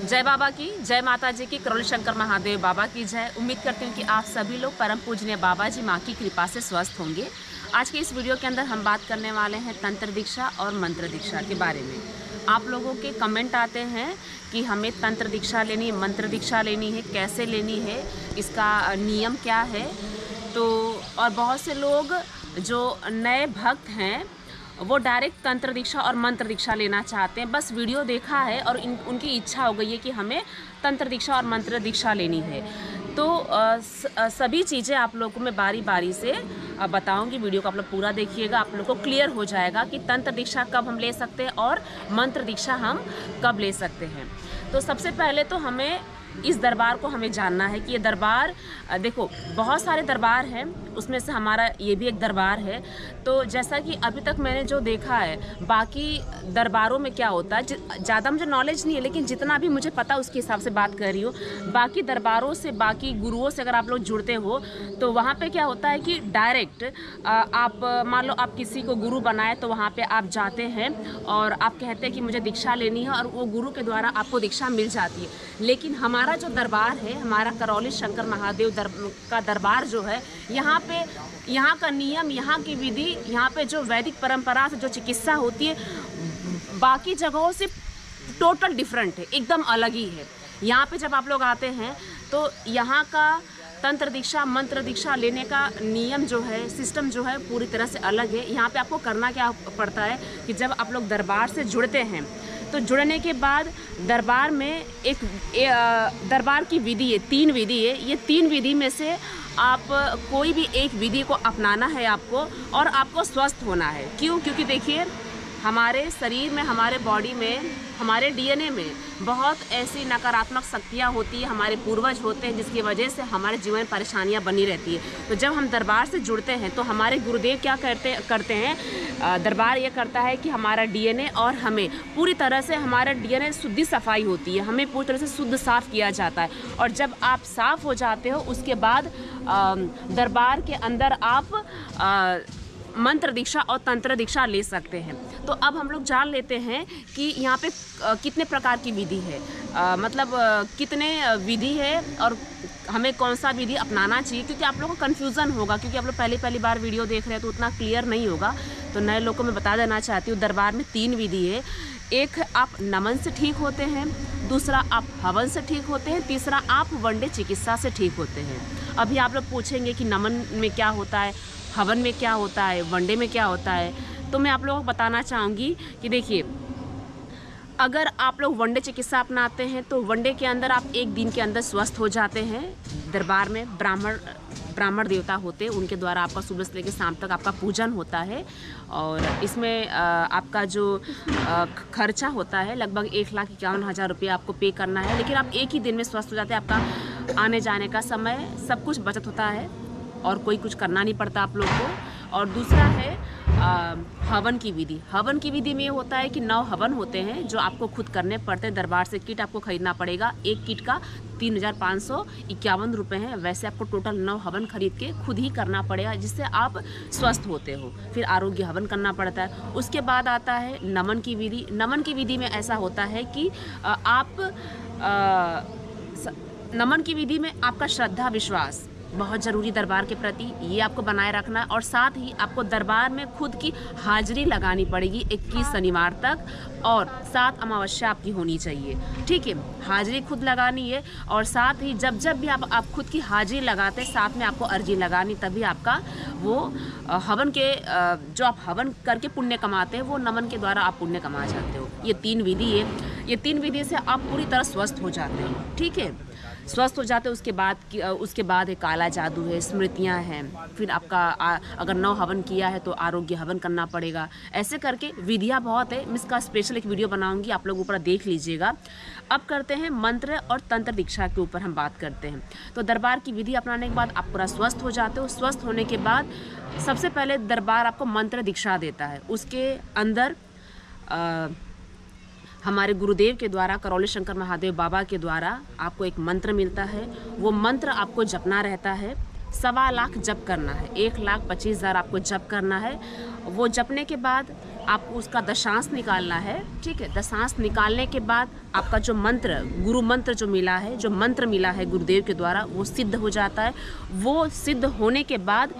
जय बाबा की, जय माता जी की, करौली शंकर महादेव बाबा की जय। उम्मीद करती हूँ कि आप सभी लोग परम पूजनीय बाबा जी माँ की कृपा से स्वस्थ होंगे। आज के इस वीडियो के अंदर हम बात करने वाले हैं तंत्र दीक्षा और मंत्र दीक्षा के बारे में। आप लोगों के कमेंट आते हैं कि हमें तंत्र दीक्षा लेनी है, मंत्र दीक्षा लेनी है, कैसे लेनी है, इसका नियम क्या है। तो और बहुत से लोग जो नए भक्त हैं वो डायरेक्ट तंत्र दीक्षा और मंत्र दीक्षा लेना चाहते हैं। बस वीडियो देखा है और उनकी इच्छा हो गई है कि हमें तंत्र दीक्षा और मंत्र दीक्षा लेनी है। तो सभी चीज़ें आप लोगों को मैं बारी बारी से बताऊंगी। वीडियो को आप लोग पूरा देखिएगा, आप लोग को क्लियर हो जाएगा कि तंत्र दीक्षा कब हम ले सकते हैं और मंत्र दीक्षा हम कब ले सकते हैं। तो सबसे पहले तो हमें इस दरबार को हमें जानना है कि ये दरबार, देखो बहुत सारे दरबार हैं, उसमें से हमारा ये भी एक दरबार है। तो जैसा कि अभी तक मैंने जो देखा है, बाकी दरबारों में क्या होता है, ज़्यादा मुझे नॉलेज नहीं है, लेकिन जितना भी मुझे पता उसके हिसाब से बात कर रही हूँ। बाकी दरबारों से, बाकी गुरुओं से अगर आप लोग जुड़ते हो तो वहाँ पे क्या होता है कि डायरेक्ट आप मान लो आप किसी को गुरु बनाए तो वहाँ पे आप जाते हैं और आप कहते हैं कि मुझे दीक्षा लेनी है और वो गुरु के द्वारा आपको दीक्षा मिल जाती है। लेकिन हमारा जो दरबार है, हमारा करौली शंकर महादेव का दरबार जो है, यहाँ का नियम, यहाँ की विधि, यहाँ पे जो वैदिक परंपरा से जो चिकित्सा होती है बाकी जगहों से टोटल डिफरेंट है, एकदम अलग ही है। यहाँ पे जब आप लोग आते हैं तो यहाँ का तंत्र दीक्षा मंत्र दीक्षा लेने का नियम जो है, सिस्टम जो है पूरी तरह से अलग है। यहाँ पे आपको करना क्या पड़ता है कि जब आप लोग दरबार से जुड़ते हैं तो जुड़ने के बाद दरबार में दरबार की विधि है, 3 विधि है। ये 3 विधि में से आप कोई भी एक विधि को अपनाना है आपको, और आपको स्वस्थ होना है। क्यों? क्योंकि देखिए हमारे शरीर में, हमारे बॉडी में, हमारे डीएनए में बहुत ऐसी नकारात्मक शक्तियाँ होती है, हमारे पूर्वज होते हैं, जिसकी वजह से हमारे जीवन में परेशानियाँ बनी रहती है। तो जब हम दरबार से जुड़ते हैं तो हमारे गुरुदेव क्या करते हैं, दरबार ये करता है कि हमारा डीएनए और हमें पूरी तरह से, हमारा डीएनए शुद्धि सफाई होती है, हमें पूरी तरह से शुद्ध साफ़ किया जाता है। और जब आप साफ़ हो जाते हो उसके बाद दरबार के अंदर आप मंत्र दीक्षा और तंत्र दीक्षा ले सकते हैं। तो अब हम लोग जान लेते हैं कि यहाँ पे कितने प्रकार की विधि है, मतलब कितने विधि है और हमें कौन सा विधि अपनाना चाहिए। क्योंकि आप लोगों को कन्फ्यूज़न होगा, क्योंकि आप लोग पहली बार वीडियो देख रहे हैं तो उतना क्लियर नहीं होगा। तो नए लोगों को मैं बता देना चाहती हूँ, दरबार में 3 विधि है। एक आप नमन से ठीक होते हैं, दूसरा आप हवन से ठीक होते हैं, तीसरा आप वनडे चिकित्सा से ठीक होते हैं। अभी आप लोग पूछेंगे कि नमन में क्या होता है, हवन में क्या होता है, वनडे में क्या होता है। तो मैं आप लोगों को बताना चाहूँगी कि देखिए, अगर आप लोग वनडे चिकित्सा अपनाते हैं तो वनडे के अंदर आप 1 दिन के अंदर स्वस्थ हो जाते हैं। दरबार में ब्राह्मण देवता होते हैं, उनके द्वारा आपका सुबह से लेकर शाम तक आपका पूजन होता है। और इसमें आपका जो खर्चा होता है लगभग 1,51,000 रुपये आपको पे करना है। लेकिन आप 1 ही दिन में स्वस्थ हो जाते हैं। आपका आने जाने का समय सब कुछ बचत होता है और कोई कुछ करना नहीं पड़ता आप लोग को। और दूसरा है हवन की विधि। हवन की विधि में ये होता है कि 9 हवन होते हैं जो आपको खुद करने पड़ते हैं। दरबार से किट आपको खरीदना पड़ेगा, एक किट का 3,551 रुपये है। वैसे आपको टोटल 9 हवन खरीद के खुद ही करना पड़ेगा, जिससे आप स्वस्थ होते हो। फिर आरोग्य हवन करना पड़ता है। उसके बाद आता है नमन की विधि। नमन की विधि में ऐसा होता है कि नमन की विधि में आपका श्रद्धा विश्वास बहुत ज़रूरी दरबार के प्रति, ये आपको बनाए रखना है। और साथ ही आपको दरबार में खुद की हाजिरी लगानी पड़ेगी 21 शनिवार तक, और 7 अमावस्या आपकी होनी चाहिए। ठीक है, हाजिरी खुद लगानी है। और साथ ही जब भी आप खुद की हाजिरी लगाते हैं, साथ में आपको अर्जी लगानी, तभी आपका वो हवन के जो आप हवन करके पुण्य कमाते हैं, वो नमन के द्वारा आप पुण्य कमा जाते हो। ये 3 विधि है। ये 3 विधि से आप पूरी तरह स्वस्थ हो जाते हो। ठीक है, स्वस्थ हो जाते हैं। उसके बाद है काला जादू है, स्मृतियां हैं। फिर आपका अगर 9 हवन किया है तो आरोग्य हवन करना पड़ेगा। ऐसे करके विधियां बहुत है। मैं इसका स्पेशल एक वीडियो बनाऊंगी, आप लोग ऊपर देख लीजिएगा। अब करते हैं मंत्र और तंत्र दीक्षा के ऊपर हम बात करते हैं। तो दरबार की विधि अपनाने के बाद आप पूरा स्वस्थ हो जाते हो। स्वस्थ होने के बाद सबसे पहले दरबार आपको मंत्र दीक्षा देता है। उसके अंदर हमारे गुरुदेव के द्वारा, करौली शंकर महादेव बाबा के द्वारा आपको एक मंत्र मिलता है। वो मंत्र आपको जपना रहता है। 1.25 लाख जप करना है, 1,25,000 आपको जप करना है। वो जपने के बाद आपको उसका दशांश निकालना है, ठीक है। दशांश निकालने के बाद आपका जो मंत्र, गुरु मंत्र जो मिला है, जो मंत्र मिला है गुरुदेव के द्वारा, वो सिद्ध हो जाता है। वो सिद्ध होने के बाद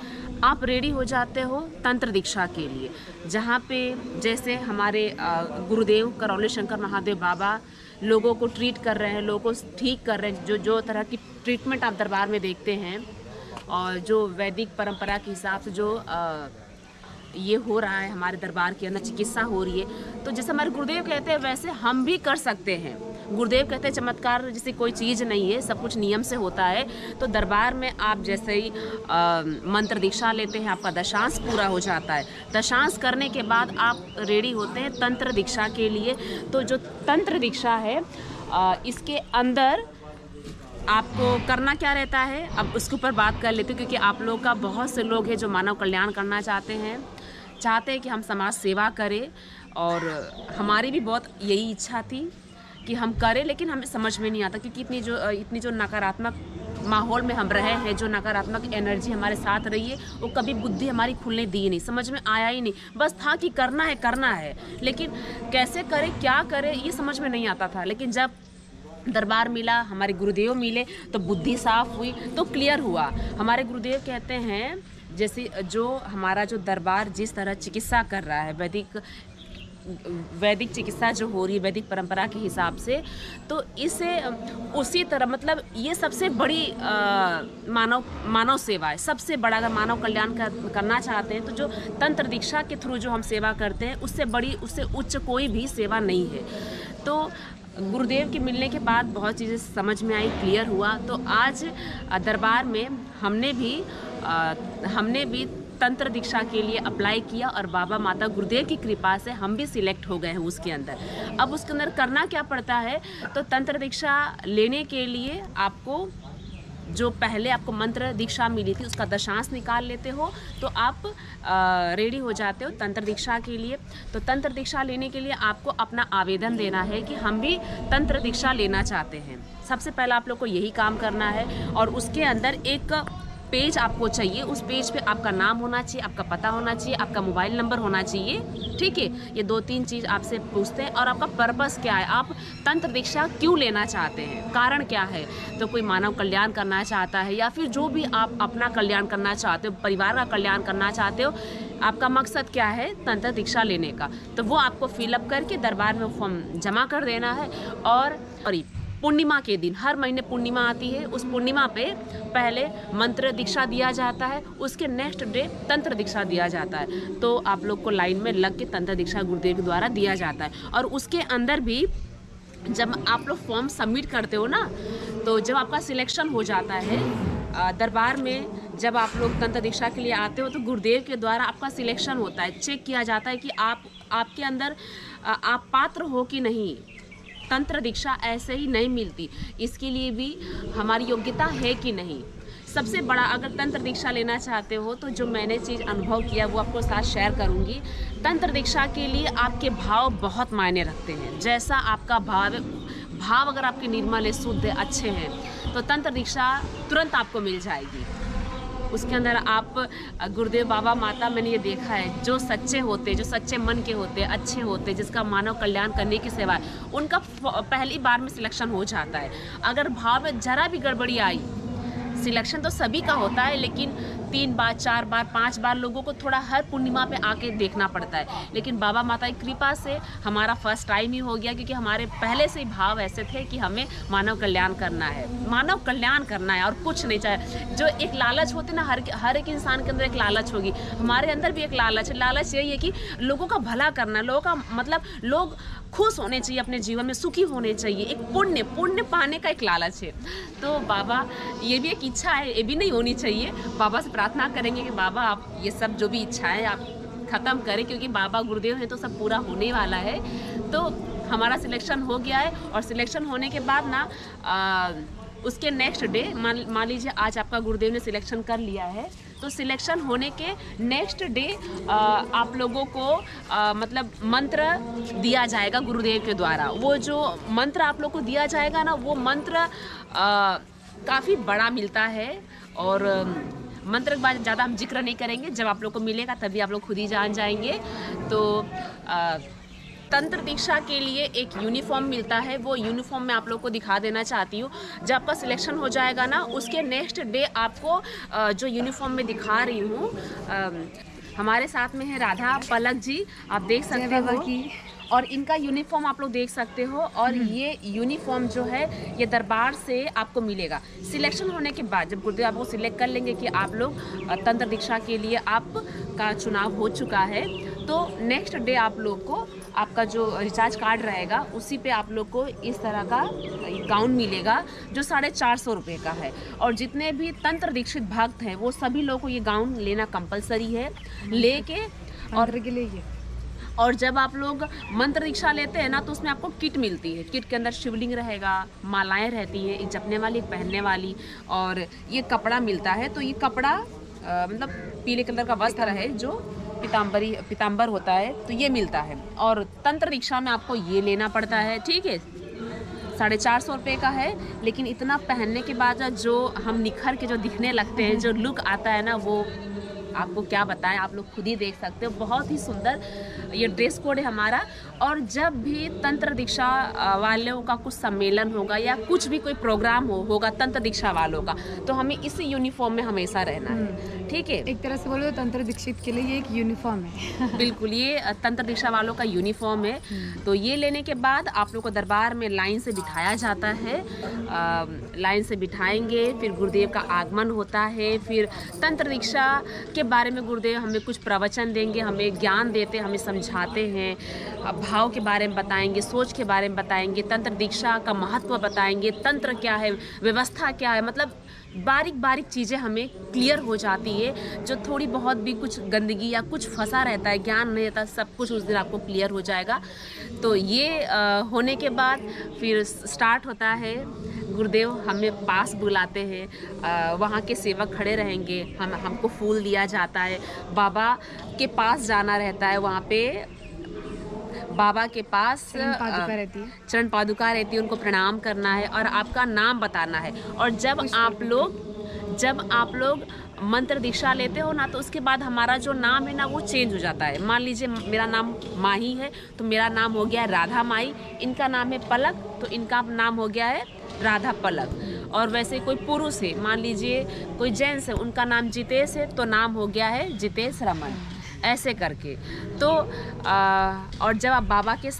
आप रेडी हो जाते हो तंत्र दीक्षा के लिए, जहाँ पे जैसे हमारे गुरुदेव करौली शंकर महादेव बाबा लोगों को ट्रीट कर रहे हैं, लोगों को ठीक कर रहे हैं। जो जो तरह की ट्रीटमेंट आप दरबार में देखते हैं और जो वैदिक परंपरा के हिसाब से जो ये हो रहा है हमारे दरबार के अंदर, चिकित्सा हो रही है, तो जैसे हमारे गुरुदेव कहते हैं वैसे हम भी कर सकते हैं। गुरुदेव कहते हैं चमत्कार जैसी कोई चीज़ नहीं है, सब कुछ नियम से होता है। तो दरबार में आप जैसे ही मंत्र दीक्षा लेते हैं, आपका दशांश पूरा हो जाता है। दशांश करने के बाद आप रेडी होते हैं तंत्र दीक्षा के लिए। तो जो तंत्र दीक्षा है इसके अंदर आपको करना क्या रहता है, अब उसके ऊपर बात कर लेते हैं, क्योंकि आप लोग का बहुत से लोग हैं जो मानव कल्याण करना चाहते हैं कि हम समाज सेवा करें, और हमारी भी बहुत यही इच्छा थी कि हम करें, लेकिन हमें समझ में नहीं आता, क्योंकि इतनी जो नकारात्मक माहौल में हम रहे हैं, जो नकारात्मक एनर्जी हमारे साथ रही है, वो कभी बुद्धि हमारी खुलने दी नहीं, समझ में आया ही नहीं। बस था कि करना है, लेकिन कैसे करें, क्या करें, ये समझ में नहीं आता था। लेकिन जब दरबार मिला, हमारे गुरुदेव मिले, तो बुद्धि साफ हुई, तो क्लियर हुआ। हमारे गुरुदेव कहते हैं जैसे जो हमारा जो दरबार जिस तरह चिकित्सा कर रहा है, वैदिक चिकित्सा जो हो रही है वैदिक परंपरा के हिसाब से, तो इसे उसी तरह मतलब ये सबसे बड़ी मानव सेवा है। सबसे बड़ा, अगर मानव कल्याण करना चाहते हैं तो जो तंत्र दीक्षा के थ्रू जो हम सेवा करते हैं, उससे बड़ी, उससे उच्च कोई भी सेवा नहीं है। तो गुरुदेव के मिलने के बाद बहुत चीज़ें समझ में आई, क्लियर हुआ। तो आज दरबार में हमने भी तंत्र दीक्षा के लिए अप्लाई किया, और बाबा माता गुरुदेव की कृपा से हम भी सिलेक्ट हो गए हैं उसके अंदर। अब उसके अंदर करना क्या पड़ता है, तो तंत्र दीक्षा लेने के लिए आपको जो पहले आपको मंत्र दीक्षा मिली थी उसका दशांश निकाल लेते हो, तो आप रेडी हो जाते हो तंत्र दीक्षा के लिए। तो तंत्र दीक्षा लेने के लिए आपको अपना आवेदन देना है कि हम भी तंत्र दीक्षा लेना चाहते हैं। सबसे पहले आप लोग को यही काम करना है, और उसके अंदर एक पेज आपको चाहिए। उस पेज पे आपका नाम होना चाहिए, आपका पता होना चाहिए, आपका मोबाइल नंबर होना चाहिए, ठीक है। ये 2-3 चीज़ आपसे पूछते हैं, और आपका पर्पस क्या है, आप तंत्र दीक्षा क्यों लेना चाहते हैं, कारण क्या है। तो कोई मानव कल्याण करना चाहता है, या फिर जो भी आप अपना कल्याण करना चाहते हो, परिवार का कल्याण करना चाहते हो, आपका मकसद क्या है तंत्र दीक्षा लेने का, तो वो आपको फिलअप करके दरबार में फॉर्म जमा कर देना है। और पूर्णिमा के दिन, हर महीने पूर्णिमा आती है, उस पूर्णिमा पे पहले मंत्र दीक्षा दिया जाता है, उसके नेक्स्ट डे तंत्र दीक्षा दिया जाता है। तो आप लोग को लाइन में लग के तंत्र दीक्षा गुरुदेव के द्वारा दिया जाता है। और उसके अंदर भी जब आप लोग फॉर्म सबमिट करते हो ना, तो जब आपका सिलेक्शन हो जाता है दरबार में, जब आप लोग तंत्र दीक्षा के लिए आते हो, तो गुरुदेव के द्वारा आपका सिलेक्शन होता है, चेक किया जाता है कि आपके अंदर आप पात्र हो कि नहीं। तंत्र दीक्षा ऐसे ही नहीं मिलती, इसके लिए भी हमारी योग्यता है कि नहीं। सबसे बड़ा, अगर तंत्र दीक्षा लेना चाहते हो तो जो मैंने चीज़ अनुभव किया वो आपको साथ शेयर करूंगी। तंत्र दीक्षा के लिए आपके भाव बहुत मायने रखते हैं। जैसा आपका भाव अगर आपके निर्मल है, शुद्ध है, अच्छे हैं, तो तंत्र दीक्षा तुरंत आपको मिल जाएगी। उसके अंदर आप गुरुदेव बाबा माता, मैंने ये देखा है, जो सच्चे होते, जो सच्चे मन के होते, अच्छे होते, जिसका मानव कल्याण करने की सेवा है, उनका पहली बार में सिलेक्शन हो जाता है। अगर भाव में जरा भी गड़बड़ी आई, सिलेक्शन तो सभी का होता है, लेकिन 3 बार, 4 बार, 5 बार लोगों को थोड़ा हर पूर्णिमा पे आके देखना पड़ता है। लेकिन बाबा माता की कृपा से हमारा फर्स्ट टाइम ही हो गया, क्योंकि हमारे पहले से ही भाव ऐसे थे कि हमें मानव कल्याण करना है, मानव कल्याण करना है, और कुछ नहीं चाहिए। जो एक लालच होती ना, हर एक इंसान के अंदर एक लालच होगी, हमारे अंदर भी एक लालच है। लालच यही है कि लोगों का भला करना, लोगों का मतलब लोग खुश होने चाहिए, अपने जीवन में सुखी होने चाहिए, एक पुण्य पाने का एक लालच है। तो बाबा, ये भी एक इच्छा है, ये भी नहीं होनी चाहिए। बाबा से प्रार्थना करेंगे कि बाबा आप ये सब जो भी इच्छाएं आप ख़त्म करें, क्योंकि बाबा गुरुदेव हैं तो सब पूरा होने वाला है। तो हमारा सिलेक्शन हो गया है, और सिलेक्शन होने के बाद ना उसके नेक्स्ट डे, मान लीजिए आज आपका गुरुदेव ने सिलेक्शन कर लिया है, तो सिलेक्शन होने के नेक्स्ट डे आप लोगों को मतलब मंत्र दिया जाएगा गुरुदेव के द्वारा। वो जो मंत्र आप लोग को दिया जाएगा ना, वो मंत्र काफ़ी बड़ा मिलता है, और मंत्र के बाद ज़्यादा हम जिक्र नहीं करेंगे, जब आप लोग को मिलेगा तभी आप लोग खुद ही जान जाएंगे। तो तंत्र दीक्षा के लिए एक यूनिफॉर्म मिलता है, वो यूनिफॉर्म मैं आप लोग को दिखा देना चाहती हूँ। जब आपका सिलेक्शन हो जाएगा ना, उसके नेक्स्ट डे आपको जो यूनिफॉर्म मैं दिखा रही हूँ, हमारे साथ में है राधा पलक जी, आप देख सकते हो, और इनका यूनिफॉर्म आप लोग देख सकते हो। और ये यूनिफॉर्म जो है ये दरबार से आपको मिलेगा। सिलेक्शन होने के बाद जब गुरुदेव आपको सिलेक्ट कर लेंगे कि आप लोग तंत्र दीक्षा के लिए आपका चुनाव हो चुका है, तो नेक्स्ट डे आप लोग को आपका जो रिचार्ज कार्ड रहेगा उसी पे आप लोग को इस तरह का गाउन मिलेगा जो 450 रुपये का है। और जितने भी तंत्र दीक्षित भक्त हैं वो सभी लोगों को ये गाउन लेना कंपलसरी है, लेके और के लिए। और जब आप लोग मंत्र दीक्षा लेते हैं ना, तो उसमें आपको किट मिलती है। किट के अंदर शिवलिंग रहेगा, मालाएं रहती हैं, एक जपने वाली, एक पहनने वाली, और ये कपड़ा मिलता है। तो ये कपड़ा मतलब पीले कलर का वस्त्र है जो पीताम्बर होता है, तो ये मिलता है। और तंत्र दीक्षा में आपको ये लेना पड़ता है, ठीक है। 450 रुपये का है, लेकिन इतना पहनने के बाद जो हम निखर के जो दिखने लगते हैं, जो लुक आता है ना, वो आपको क्या बताएं, आप लोग खुद ही देख सकते हो। बहुत ही सुंदर ये ड्रेस कोड है हमारा। और जब भी तंत्र दीक्षा वालों का कुछ सम्मेलन होगा या कुछ भी कोई प्रोग्राम होगा तंत्र दीक्षा वालों का, तो हमें इसी यूनिफॉर्म में हमेशा रहना है, ठीक है। एक तरह से बोलो तो तंत्र दीक्षित के लिए ये एक यूनिफॉर्म है। बिल्कुल, ये तंत्र दीक्षा वालों का यूनिफॉर्म है। तो ये लेने के बाद आप लोग को दरबार में लाइन से बिठाया जाता है। लाइन से बिठाएंगे, फिर गुरुदेव का आगमन होता है। फिर तंत्र दीक्षा के बारे में गुरुदेव हमें कुछ प्रवचन देंगे, हमें ज्ञान देते, हमें समझाते हैं, भाव के बारे में बताएंगे, सोच के बारे में बताएंगे, तंत्र दीक्षा का महत्व बताएंगे, तंत्र क्या है, व्यवस्था क्या है, मतलब बारीक बारीक चीज़ें हमें क्लियर हो जाती है। जो थोड़ी बहुत भी कुछ गंदगी या कुछ फंसा रहता है, ज्ञान नहीं रहता, सब कुछ उस दिन आपको क्लियर हो जाएगा। तो ये होने के बाद फिर स्टार्ट होता है। गुरुदेव हमें पास बुलाते हैं, वहाँ के सेवक खड़े रहेंगे, हमको फूल दिया जाता है, बाबा के पास जाना रहता है। वहाँ पे बाबा के पास चरण पादुका रहती है, उनको प्रणाम करना है और आपका नाम बताना है। और जब आप लोग मंत्र दीक्षा लेते हो ना, तो उसके बाद हमारा जो नाम है ना वो चेंज हो जाता है। मान लीजिए मेरा नाम माही है, तो मेरा नाम हो गया राधा माई, इनका नाम है पलक, तो इनका नाम हो गया है राधा पलक। और वैसे कोई पुरुष है, मान लीजिए कोई जेंट्स है, उनका नाम जितेश है, तो नाम हो गया है जितेश रमन, ऐसे करके। तो और जब आप बाबा के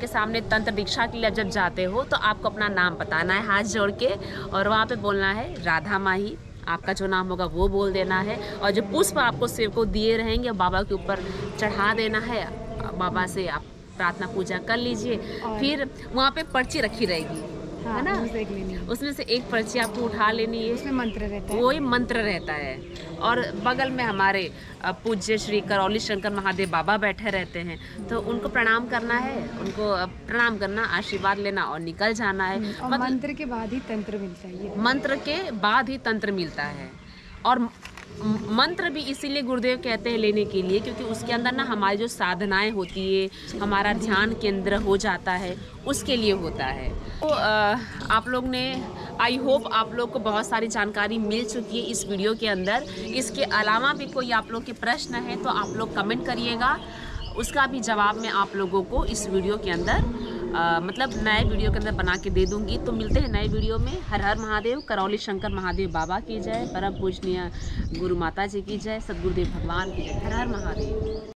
सामने तंत्र दीक्षा के लिए जब जाते हो, तो आपको अपना नाम बताना है हाथ जोड़ के, और वहाँ पे बोलना है राधा माही, आपका जो नाम होगा वो बोल देना है। और जो पुष्प आपको सेवकों दिए रहेंगे बाबा के ऊपर चढ़ा देना है। बाबा से आप प्रार्थना पूजा कर लीजिए। फिर वहाँ पे पर्ची रखी रहेगी, है ना, उसमें से एक पर्ची आपको उठा लेनी है, उसमें मंत्र रहता है, वही मंत्र रहता है। और बगल में हमारे पूज्य श्री करौली शंकर महादेव बाबा बैठे रहते हैं, तो उनको प्रणाम करना है, उनको प्रणाम करना, आशीर्वाद लेना और निकल जाना है। और मंत्र के बाद ही तंत्र मिलता है, मंत्र के बाद ही तंत्र मिलता है। और मंत्र भी इसीलिए गुरुदेव कहते हैं लेने के लिए, क्योंकि उसके अंदर ना हमारी जो साधनाएं होती है, हमारा ध्यान केंद्र हो जाता है, उसके लिए होता है। तो आप लोग ने, आई होप आप लोग को बहुत सारी जानकारी मिल चुकी है इस वीडियो के अंदर। इसके अलावा भी कोई आप लोग के प्रश्न है तो आप लोग कमेंट करिएगा, उसका भी जवाब मैं आप लोगों को इस वीडियो के अंदर मतलब नए वीडियो के अंदर बना के दे दूंगी। तो मिलते हैं नए वीडियो में। हर हर महादेव, करौली शंकर महादेव बाबा की जय, परम पूजनीय गुरु माता जी की जय, सद्गुरुदेव भगवान की जय। हर हर महादेव।